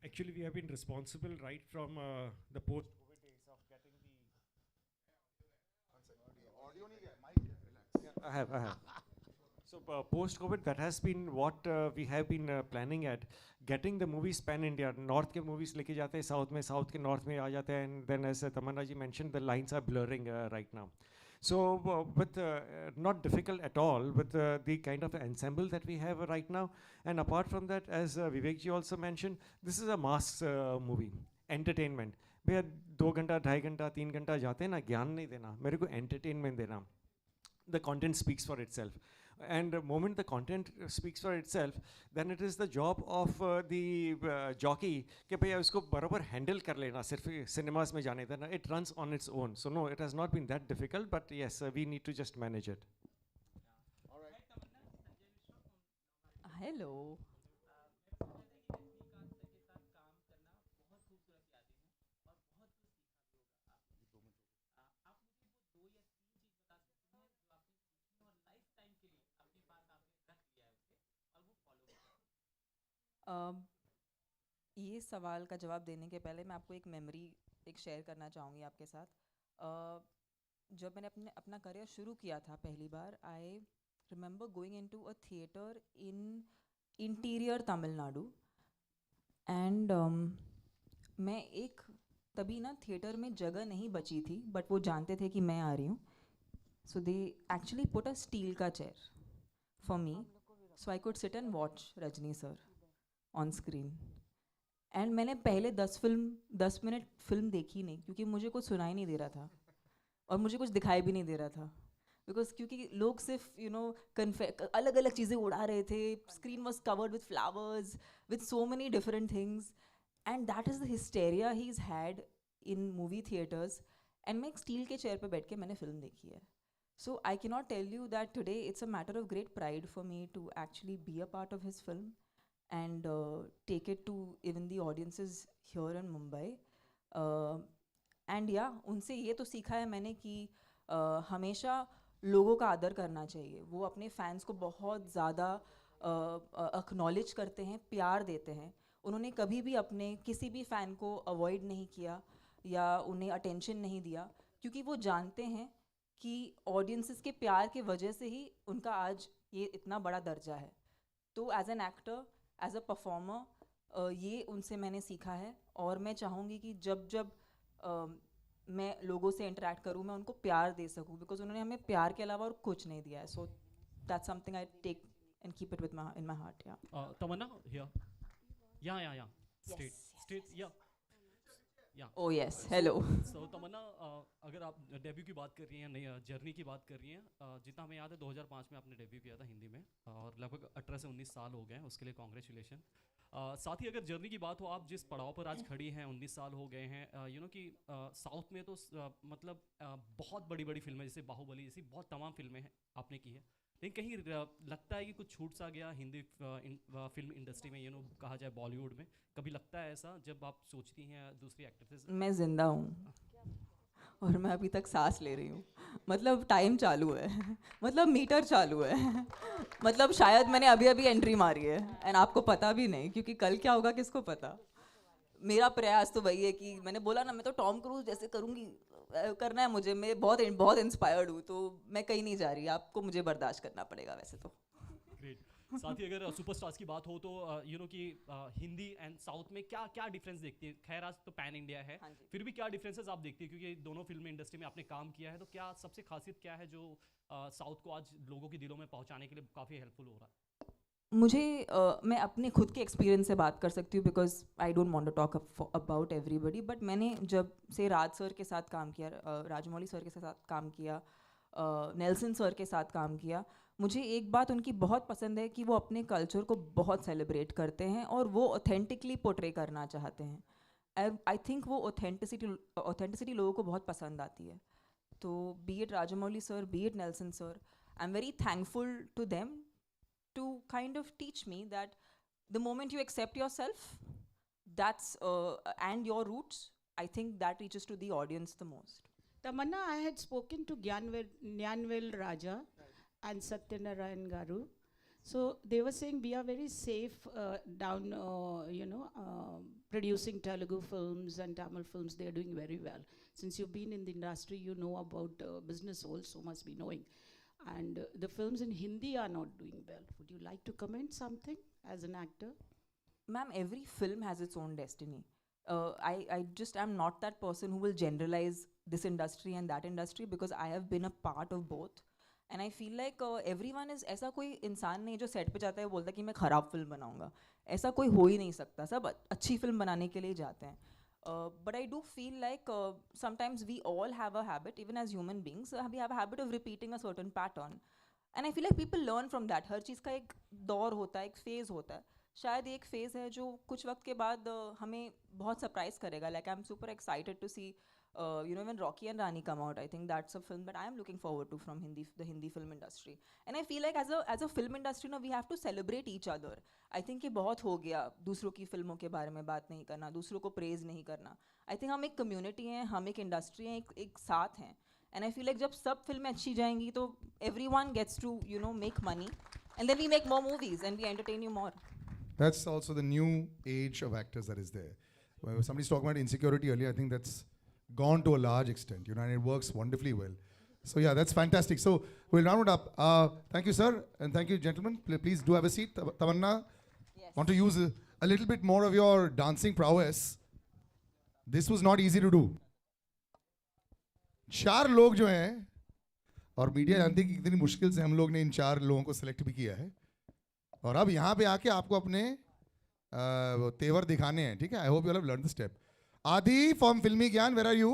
Actually, we have been responsible right from the post-COVID days of getting the. I have, I have. So post-COVID, that has been what we have been planning at, getting the movies pan-India. North के movies लेके जाते हैं South में, South के North में आ जाते हैं, and then as Tamanna ji mentioned, the lines are blurring right now. So with not difficult at all with the kind of ensemble that we have right now, and apart from that, as Vivek ji also mentioned, this is a mass movie, entertainment. भैया 2 घंटा 2.5 घंटा 3 घंटा जाते हैं ना, ज्ञान नहीं देना, मेरे को entertainment देना. The content speaks for itself, and the moment the content speaks for itself, then it is the job of the jockey कि भैया उसको बराबर handle कर लेना, सिर्फ cinemas में जाने देना. It runs on its own, so no, it has not been that difficult, but yes, we need to just manage it. Hello. ये सवाल का जवाब देने के पहले मैं आपको एक मेमोरी एक शेयर करना चाहूँगी आपके साथ. जब मैंने अपना करियर शुरू किया था पहली बार, I remember going into a theatre in interior Tamil Nadu, and मैं एक तभी ना थिएटर में जगह नहीं बची थी, बट वो जानते थे कि मैं आ रही हूँ. So they actually put a steel का chair for me, so I could sit and watch Rajni sir on screen. And मैंने पहले 10 मिनट फिल्म देखी नहीं, क्योंकि मुझे कुछ सुनाई नहीं दे रहा था और मुझे कुछ दिखाई भी नहीं दे रहा था. बिकॉज क्योंकि लोग सिर्फ अलग अलग चीज़ें उड़ा रहे थे. Screen was covered with flowers, with so many different things, and that is the hysteria he is had in movie theatres. And मैं एक स्टील के चेयर पर बैठ के मैंने फिल्म देखी है. So I can not tell you that today it's a matter of great pride for me to actually be a part of his film and take it to even the audiences here in Mumbai. And yeah, उनसे ये तो सीखा है मैंने कि हमेशा लोगों का आदर करना चाहिए. वो अपने फैंस को बहुत ज़्यादा अक्नॉलेज करते हैं, प्यार देते हैं. उन्होंने कभी भी अपने किसी भी फ़ैन को अवॉइड नहीं किया या उन्हें अटेंशन नहीं दिया, क्योंकि वो जानते हैं कि ऑडियंसेस के प्यार के वजह से ही उनका आज ये इतना बड़ा दर्जा है. तो as an actor, as a performer, ये उनसे मैंने सीखा है. और मैं चाहूँगी कि जब जब मैं लोगों से इंटरेक्ट करूँ, मैं उनको प्यार दे सकूँ, बिकॉज उन्होंने हमें प्यार के अलावा और कुछ नहीं दिया है. So that's something I take and keep it with my in my heart. Yeah Tamanna, here. Yeah. Straight, yes straight, yes. yeah, yeah. Oh yes, So, hello. so Tamanna, अगर आप डेब्यू की बात कर रही हैं, नई जर्नी की बात कर रही हैं, जितना हमें याद है 2005 में आपने डेब्यू किया था हिंदी में, और लगभग 18 से 19 साल हो गए हैं, उसके लिए कॉन्ग्रेचुलेशन. साथ ही अगर जर्नी की बात हो, आप जिस पड़ाव पर आज खड़ी हैं, 19 साल हो गए हैं, यू नो कि साउथ में तो मतलब बहुत बड़ी बड़ी फिल्में जैसे बाहुबली जैसी बहुत तमाम फिल्में हैं आपने की है, लेकिन कहीं लगता है कि कुछ छूट सा गया हिंदी फिल्म इंडस्ट्री में, यू नो कहा जाए बॉलीवुड में, कभी लगता है ऐसा जब आप सोचती हैं दूसरी एक्ट्रेसेस? मैं ज़िंदा हूँ और मैं अभी तक सांस ले रही हूँ. मतलब टाइम चालू है, मतलब मीटर चालू है. मतलब शायद मैंने अभी अभी एंट्री मारी है एंड आपको पता भी नहीं, क्योंकि कल क्या होगा किसको पता. मेरा प्रयास तो वही है कि मैंने बोला ना, मैं तो टॉम क्रूज जैसे करूँगी. करना है मुझे. मैं बहुत बहुत इंस्पायर्ड हूँ, तो मैं कहीं नहीं जा रही. आपको मुझे बर्दाश्त करना पड़ेगा वैसे तो. ग्रेट. साथ ही अगर सुपरस्टार्स की बात हो तो यू नो कि हिंदी एंड साउथ में क्या क्या डिफरेंस देखती है? खैर आज तो पैन इंडिया है, हाँ जी. फिर भी क्या डिफरेंसेस आप देखती है, क्योंकि दोनों फिल्म इंडस्ट्री में आपने काम किया है, तो क्या सबसे खासियत क्या है जो साउथ को आज लोगों के दिलों में पहुंचाने के लिए काफ़ी हेल्पफुल हो रहा है? मुझे मैं अपने खुद के एक्सपीरियंस से बात कर सकती हूँ, because I don't want to talk about everybody. But मैंने जब से राज सर के साथ काम किया, राजमौली सर के साथ काम किया, नेल्सन सर के साथ काम किया, मुझे एक बात उनकी बहुत पसंद है कि वो अपने कल्चर को बहुत सेलिब्रेट करते हैं और वो ऑथेंटिकली पोर्ट्रे करना चाहते हैं. आई थिंक वो ऑथेंटिसिटी लोगों को बहुत पसंद आती है. तो be it Rajamouli sir, be it Nelson sir, I am very thankful to them to kind of teach me that the moment you accept yourself, that's and your roots, I think that reaches to the audience the most. Tamanna, I had spoken to Nyanvel Raja and Satyanarayan Garu. So they were saying we are very safe down, producing Telugu films and Tamil films. They are doing very well. Since you've been in the industry, you know about business also, must be knowing. And the films in Hindi are not doing well. Would you like to comment something as an actor? Ma'am, every film has its own destiny. I just am not that person who will generalize this industry and that industry because I have been a part of both. And I feel like everyone is, ऐसा कोई इंसान नहीं जो set पे जाता है बोलता है कि मैं ख़राब फिल्म बनाऊंगा. ऐसा कोई हो ही नहीं सकता. सब अच्छी फिल्म बनाने के लिए जाते हैं. But I do feel like sometimes we all have a habit, even as human beings, we have a habit of repeating a certain pattern. And I feel like people learn from that. हर चीज़ का एक दौर होता है, एक phase होता है. शायद एक फेज़ है जो कुछ वक्त के बाद हमें बहुत सरप्राइज करेगा. Like I'm super excited to see when Rocky and Rani come out. I think that's a film that I am looking forward to from the Hindi film industry. And I feel like as a film industry, we have to celebrate each other. I think ये बहुत हो गया दूसरों की फिल्मों के बारे में बात नहीं करना, दूसरों को प्रेज नहीं करना. I think हम एक कम्युनिटी हैं, हम एक इंडस्ट्री हैं, एक साथ हैं. And I feel like जब सब फिल्में अच्छी जाएंगी तो everyone gets to make money, and then we make more movies and we entertain you more. That's also the new age of actors that is there. When somebody's talking about insecurity earlier, I think that's gone to a large extent, and it works wonderfully well. So yeah, that's fantastic. So we'll round it up. Thank you, sir, and thank you, gentlemen. Please do have a seat. Tamanna, Yes. want to use a little bit more of your dancing prowess. This was not easy to do. 4 लोग जो हैं, और media जानती है कि कितनी मुश्किल से हम लोग ने इन 4 लोगों को सिलेक्ट भी किया है, और अब यहाँ पे आके आपको अपने तेवर दिखाने हैं. ठीक है, I hope you have learn the step. आदि फ्रॉम फिल्मी ज्ञान, वेयर आर यू?